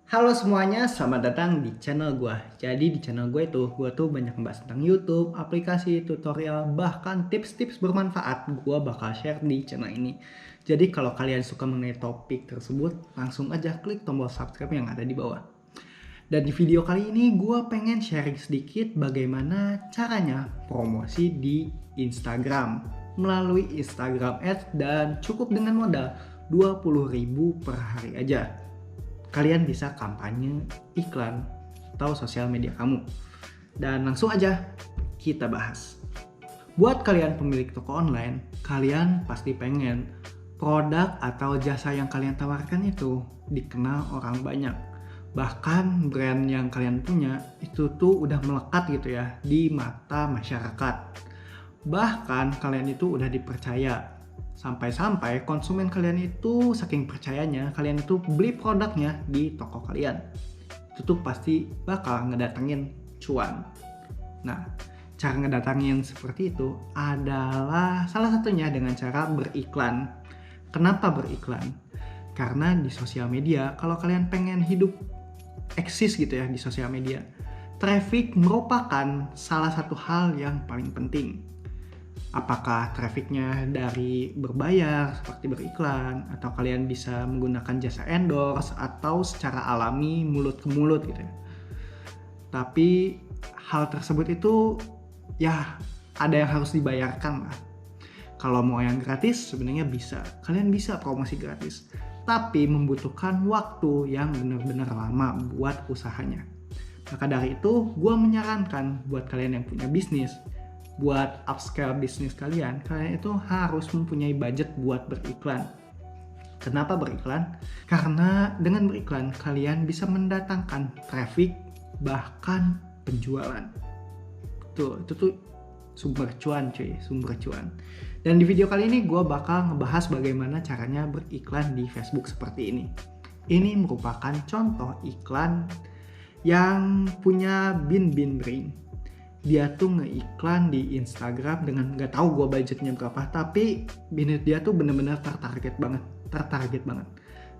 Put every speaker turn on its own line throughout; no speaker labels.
Halo semuanya, selamat datang di channel gue. Jadi di channel gue tuh banyak membahas tentang YouTube, aplikasi, tutorial, bahkan tips-tips bermanfaat gue bakal share di channel ini. Jadi kalau kalian suka mengenai topik tersebut, langsung aja klik tombol subscribe yang ada di bawah. Dan di video kali ini gue pengen sharing sedikit bagaimana caranya promosi di Instagram melalui Instagram Ads dan cukup dengan modal 20.000 per hari aja. Kalian bisa kampanye iklan atau sosial media kamu. Dan langsung aja kita bahas. Buat kalian pemilik toko online, kalian pasti pengen produk atau jasa yang kalian tawarkan itu dikenal orang banyak. Bahkan brand yang kalian punya itu tuh udah melekat gitu ya di mata masyarakat. Bahkan kalian itu udah dipercaya. Sampai-sampai konsumen kalian itu saking percayanya, kalian itu beli produknya di toko kalian. Itu tuh pasti bakal ngedatengin cuan. Nah, cara ngedatengin seperti itu adalah salah satunya dengan cara beriklan. Kenapa beriklan? Karena di sosial media, kalau kalian pengen hidup eksis gitu ya di sosial media, traffic merupakan salah satu hal yang paling penting. Apakah trafficnya dari berbayar seperti beriklan, atau kalian bisa menggunakan jasa endorse, atau secara alami mulut ke mulut gitu ya. Tapi hal tersebut itu ya ada yang harus dibayarkan lah. Kalau mau yang gratis sebenarnya bisa, kalian bisa promosi gratis, tapi membutuhkan waktu yang benar-benar lama buat usahanya. Maka dari itu gue menyarankan buat kalian yang punya bisnis, buat upscale bisnis kalian itu harus mempunyai budget buat beriklan. Kenapa beriklan? Karena dengan beriklan kalian bisa mendatangkan traffic, bahkan penjualan. Itu tuh sumber cuan cuy, sumber cuan. Dan di video kali ini gue bakal ngebahas bagaimana caranya beriklan di Facebook seperti ini. Ini merupakan contoh iklan yang punya Bin Brain. Dia tuh ngeiklan di Instagram dengan nggak tahu gue budgetnya berapa, tapi bisnis dia tuh bener-bener tertarget banget.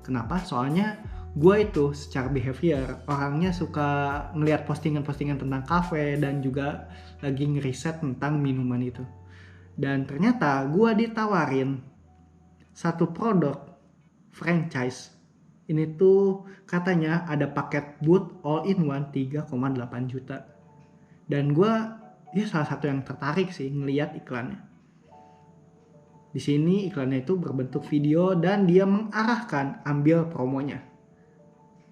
Kenapa? Soalnya gue itu secara behavior orangnya suka ngelihat postingan-postingan tentang kafe dan juga lagi ngeriset tentang minuman itu. Dan ternyata gue ditawarin satu produk franchise. Ini tuh katanya ada paket booth all in one 3,8 juta. Dan gue salah satu yang tertarik sih ngelihat iklannya. Di sini iklannya itu berbentuk video dan dia mengarahkan ambil promonya.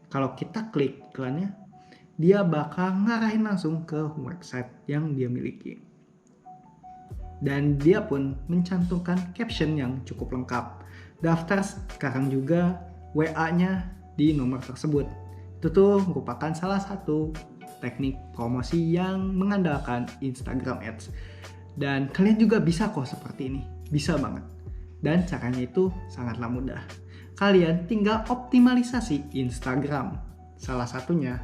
Kalau kita klik iklannya, dia bakal ngarahin langsung ke website yang dia miliki. Dan dia pun mencantumkan caption yang cukup lengkap. Daftar sekarang juga WA-nya di nomor tersebut. Itu tuh merupakan salah satu teknik promosi yang mengandalkan Instagram Ads. Dan kalian juga bisa kok seperti ini, bisa banget. Dan caranya itu sangatlah mudah. Kalian tinggal optimalisasi Instagram, salah satunya.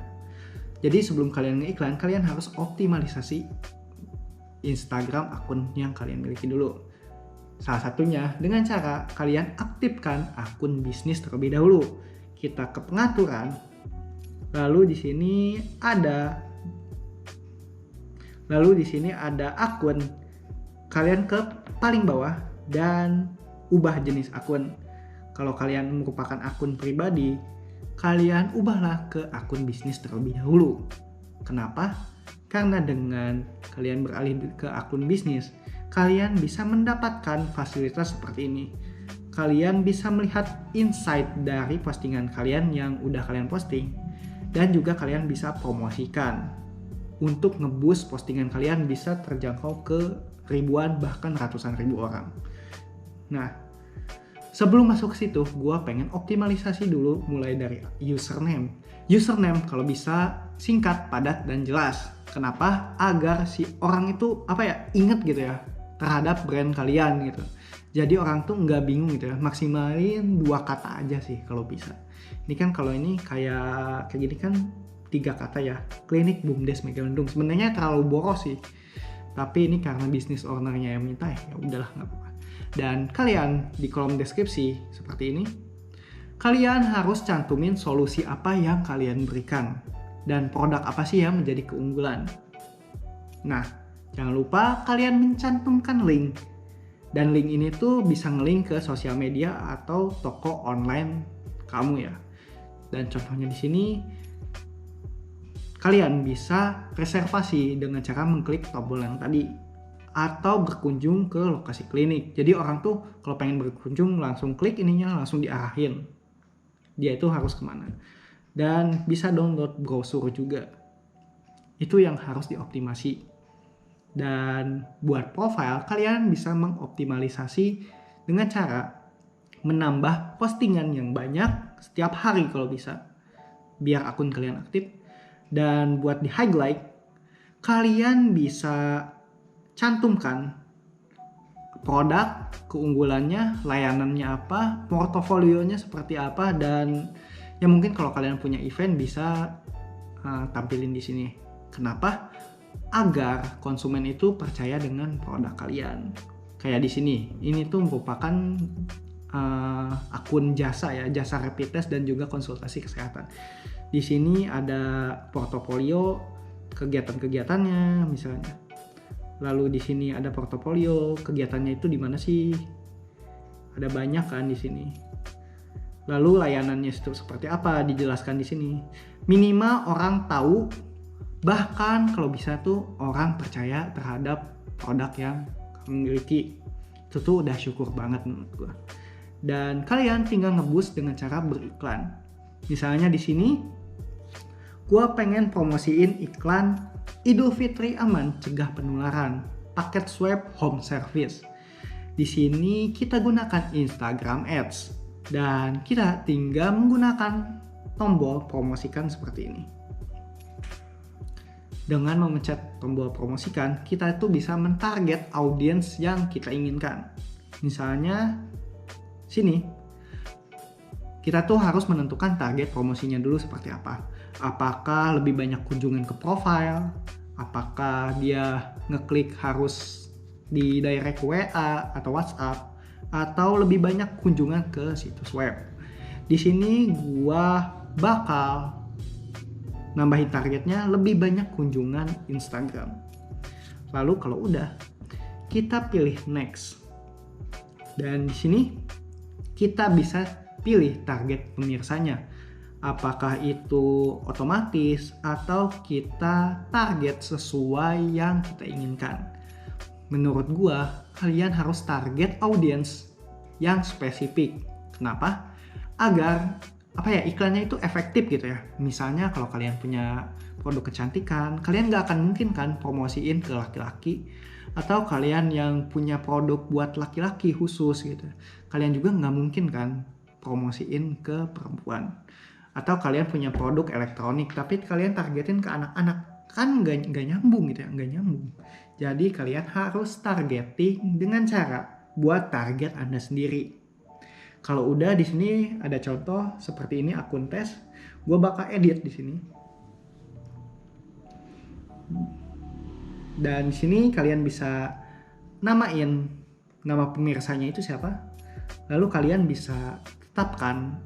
Jadi sebelum kalian ngeiklan, kalian harus optimalisasi Instagram akun yang kalian miliki dulu. Salah satunya dengan cara kalian aktifkan akun bisnis terlebih dahulu. Kita ke pengaturan. Lalu di sini ada akun. Kalian ke paling bawah dan ubah jenis akun. Kalau kalian merupakan akun pribadi, kalian ubahlah ke akun bisnis terlebih dahulu. Kenapa? Karena dengan kalian beralih ke akun bisnis, kalian bisa mendapatkan fasilitas seperti ini. Kalian bisa melihat insight dari postingan kalian yang udah kalian posting. Dan juga kalian bisa promosikan untuk nge-boost postingan kalian bisa terjangkau ke ribuan bahkan ratusan ribu orang. Nah, sebelum masuk ke situ, gue pengen optimalisasi dulu mulai dari username. Username kalau bisa singkat, padat, dan jelas. Kenapa? Agar si orang itu inget gitu ya terhadap brand kalian gitu. Jadi orang tuh nggak bingung gitu ya. Maksimalin 2 kata aja sih kalau bisa. Ini kan kalau ini kayak gini kan 3 kata ya. Klinik BUMDes Megamendung. Sebenarnya terlalu boros sih. Tapi ini karena bisnis ownernya yang minta ya udahlah nggak apa-apa. Dan kalian di kolom deskripsi seperti ini, kalian harus cantumin solusi apa yang kalian berikan dan produk apa sih yang menjadi keunggulan. Nah, jangan lupa kalian mencantumkan link. Dan link ini tuh bisa ngelink ke sosial media atau toko online kamu ya. Dan contohnya di sini kalian bisa reservasi dengan cara mengklik tombol yang tadi atau berkunjung ke lokasi klinik. Jadi orang tuh kalau pengen berkunjung langsung klik ininya, langsung diarahin. Dia itu harus kemana. Dan bisa download brosur juga. Itu yang harus dioptimasi. Dan buat profile, kalian bisa mengoptimalisasi dengan cara menambah postingan yang banyak setiap hari kalau bisa, biar akun kalian aktif. Dan buat di highlight, kalian bisa cantumkan produk, keunggulannya, layanannya apa, portofolionya seperti apa, dan ya mungkin kalau kalian punya event bisa tampilin di sini. Kenapa? Agar konsumen itu percaya dengan produk kalian. Kayak di sini, ini tuh merupakan akun jasa ya, jasa rapid test dan juga konsultasi kesehatan. Di sini ada portofolio kegiatan-kegiatannya misalnya. Lalu di sini ada portofolio kegiatannya itu di mana sih? Ada banyak kan di sini. Lalu layanannya itu seperti apa? Dijelaskan di sini. Minimal orang tahu, bahkan kalau bisa tuh orang percaya terhadap produk yang kamu miliki. Itu tuh udah syukur banget menurut gue. Dan kalian tinggal ngeboost dengan cara beriklan. Misalnya di sini, gue pengen promosiin iklan Idul Fitri aman cegah penularan, paket swab home service. Di sini kita gunakan Instagram Ads dan kita tinggal menggunakan tombol promosikan seperti ini. Dengan memencet tombol promosikan, kita itu bisa mentarget audiens yang kita inginkan. Misalnya sini, kita tuh harus menentukan target promosinya dulu seperti apa. Apakah lebih banyak kunjungan ke profile, apakah dia ngeklik harus di direct WA atau WhatsApp, atau lebih banyak kunjungan ke situs web. Di sini gua bakal nambahin targetnya lebih banyak kunjungan Instagram. Lalu kalau udah, kita pilih next. Dan di sini kita bisa pilih target pemirsanya. Apakah itu otomatis atau kita target sesuai yang kita inginkan. Menurut gua, kalian harus target audiens yang spesifik. Kenapa? Agar iklannya itu efektif gitu ya. Misalnya kalau kalian punya produk kecantikan, kalian nggak akan mungkin kan promosiin ke laki-laki, atau kalian yang punya produk buat laki-laki khusus gitu, kalian juga nggak mungkin kan promosiin ke perempuan. Atau kalian punya produk elektronik tapi kalian targetin ke anak-anak, kan nggak nyambung gitu ya, nggak nyambung. Jadi kalian harus targeting dengan cara buat target Anda sendiri. Kalau udah di sini ada contoh seperti ini akun tes, gue bakal edit di sini. Dan di sini kalian bisa namain nama pemirsanya itu siapa. Lalu kalian bisa tetapkan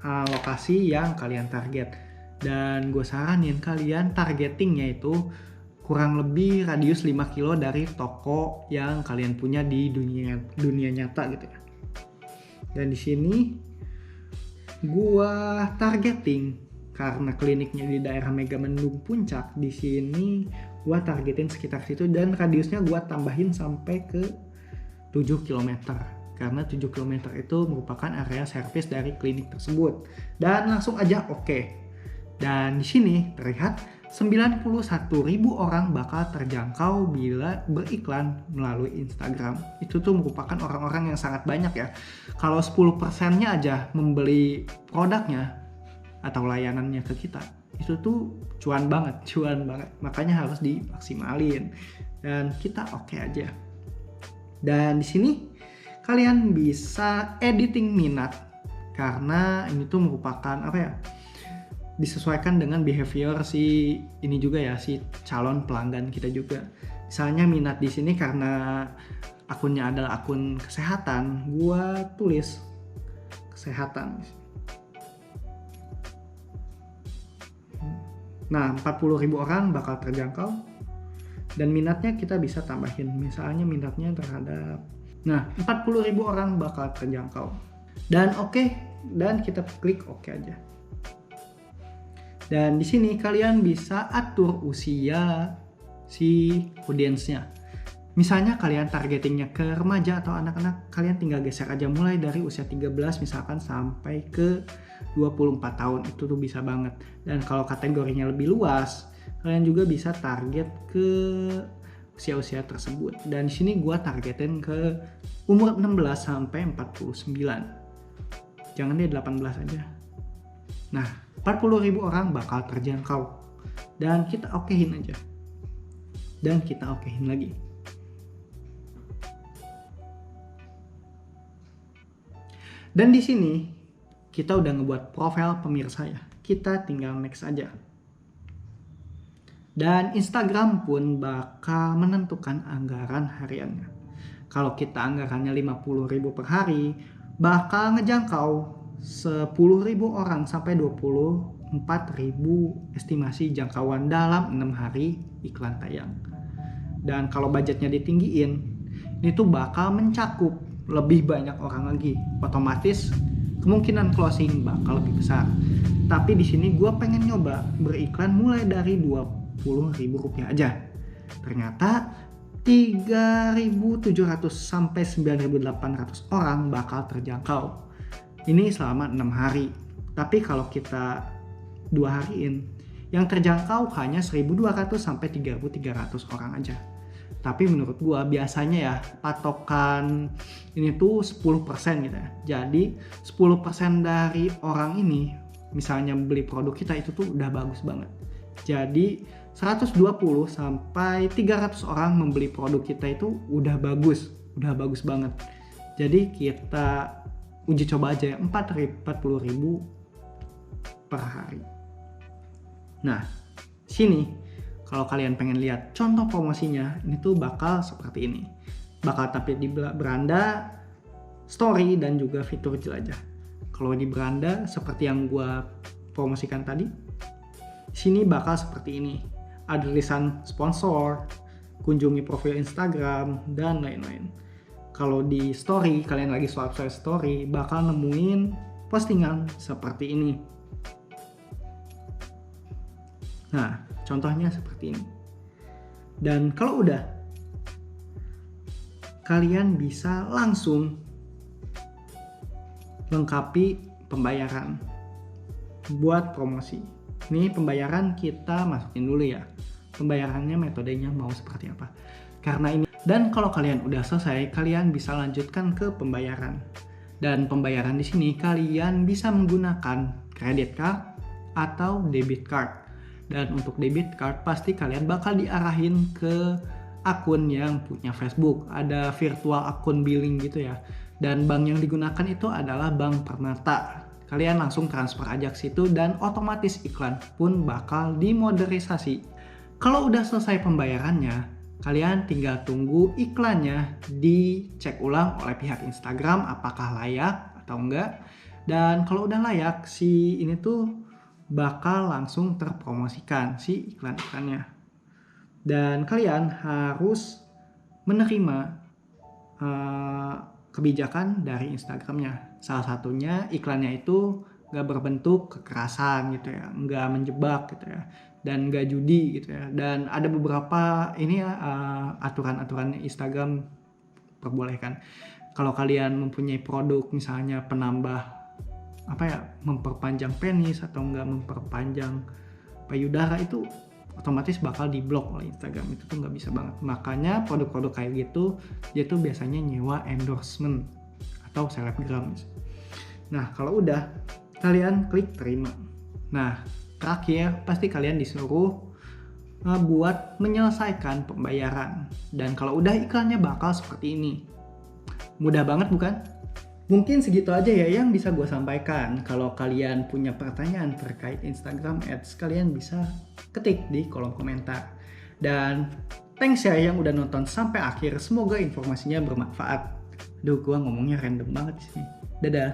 lokasi yang kalian target. Dan gue saranin kalian targetingnya itu kurang lebih radius 5 kilo dari toko yang kalian punya di dunia nyata gitu ya. Dan di sini gua targeting karena kliniknya di daerah Megamendung Puncak. Di sini gua targetin sekitar situ dan radiusnya gua tambahin sampai ke 7 km. Karena 7 km itu merupakan area servis dari klinik tersebut. Dan langsung aja oke. Dan di sini terlihat 91.000 orang bakal terjangkau bila beriklan melalui Instagram. Itu tuh merupakan orang-orang yang sangat banyak ya. Kalau 10%-nya aja membeli produknya atau layanannya ke kita, itu tuh cuan banget. Makanya harus dimaksimalin. Dan kita oke aja. Dan di sini kalian bisa editing minat karena ini tuh merupakan disesuaikan dengan behavior si ini juga ya, si calon pelanggan kita juga. Misalnya minat di sini karena akunnya adalah akun kesehatan, gua tulis kesehatan. Nah, 40.000 orang bakal terjangkau. Dan minatnya kita bisa tambahin. Misalnya minatnya terhadap, nah 40.000 orang bakal terjangkau. Dan dan kita klik oke aja. Dan di sini kalian bisa atur usia si audiensnya. Misalnya kalian targetingnya ke remaja atau anak-anak, kalian tinggal geser aja mulai dari usia 13 misalkan sampai ke 24 tahun. Itu tuh bisa banget. Dan kalau kategorinya lebih luas, kalian juga bisa target ke usia-usia tersebut. Dan di sini gua targetin ke umur 16 sampai 49. Jangan deh 18 aja. Nah, 40.000 orang bakal terjangkau. Dan kita okein aja. Dan kita okein lagi. Dan di sini kita udah ngebuat profil pemirsa ya. Kita tinggal next aja. Dan Instagram pun bakal menentukan anggaran hariannya. Kalau kita anggarannya 50.000 per hari, bakal ngejangkau 10.000 orang sampai 24.000 estimasi jangkauan dalam 6 hari iklan tayang. Dan kalau budgetnya ditinggiin, ini tuh bakal mencakup lebih banyak orang lagi, otomatis kemungkinan closing bakal lebih besar. Tapi di sini gue pengen nyoba beriklan mulai dari 20.000 rupiah aja. Ternyata 3.700 sampai 9.800 orang bakal terjangkau. Ini selama 6 hari. Tapi kalau kita 2 hariin, yang terjangkau hanya 1.200 sampai 3.300 orang aja. Tapi menurut gua biasanya ya patokan ini tuh 10% gitu ya. Jadi 10% dari orang ini misalnya beli produk kita itu tuh udah bagus banget. Jadi 120 sampai 300 orang membeli produk kita itu udah bagus banget. Jadi kita uji coba aja ya 40.000 per hari. Nah, sini kalau kalian pengen lihat contoh promosinya, ini tuh bakal seperti ini. Bakal tampil di beranda, story, dan juga fitur jelajah. Kalau di beranda, seperti yang gua promosikan tadi, sini bakal seperti ini. Ada tulisan sponsor, kunjungi profil Instagram, dan lain-lain. Kalau di story, kalian lagi swipe story, bakal nemuin postingan seperti ini. Nah, contohnya seperti ini. Dan kalau udah, kalian bisa langsung lengkapi pembayaran buat promosi. Ini pembayaran kita masukin dulu ya. Pembayarannya metodenya mau seperti apa. Karena ini, dan kalau kalian udah selesai, kalian bisa lanjutkan ke pembayaran. Dan pembayaran di sini kalian bisa menggunakan credit card atau debit card. Dan untuk debit card pasti kalian bakal diarahin ke akun yang punya Facebook. Ada virtual akun billing gitu ya. Dan bank yang digunakan itu adalah Bank Permata. Kalian langsung transfer aja ke situ dan otomatis iklan pun bakal dimoderisasi. Kalau udah selesai pembayarannya, kalian tinggal tunggu iklannya dicek ulang oleh pihak Instagram apakah layak atau enggak. Dan kalau udah layak, si ini tuh bakal langsung terpromosikan si iklan-iklannya. Dan kalian harus menerima kebijakan dari Instagramnya. Salah satunya iklannya itu gak berbentuk kekerasan gitu ya, gak menjebak gitu ya, dan gak judi gitu ya. Dan ada beberapa ini ya aturan-aturan Instagram perbolehkan. Kalau kalian mempunyai produk misalnya penambah memperpanjang penis atau enggak memperpanjang payudara, itu otomatis bakal diblok oleh Instagram. Itu tuh nggak bisa banget. Makanya produk-produk kayak gitu dia tuh biasanya nyewa endorsement atau selebgram. Nah, kalau udah kalian klik terima. Nah, terakhir pasti kalian disuruh buat menyelesaikan pembayaran. Dan kalau udah iklannya bakal seperti ini. Mudah banget bukan? Mungkin segitu aja ya yang bisa gue sampaikan. Kalau kalian punya pertanyaan terkait Instagram Ads, kalian bisa ketik di kolom komentar. Dan thanks ya yang udah nonton sampai akhir. Semoga informasinya bermanfaat. Duh, gue ngomongnya random banget di sini. Dadah.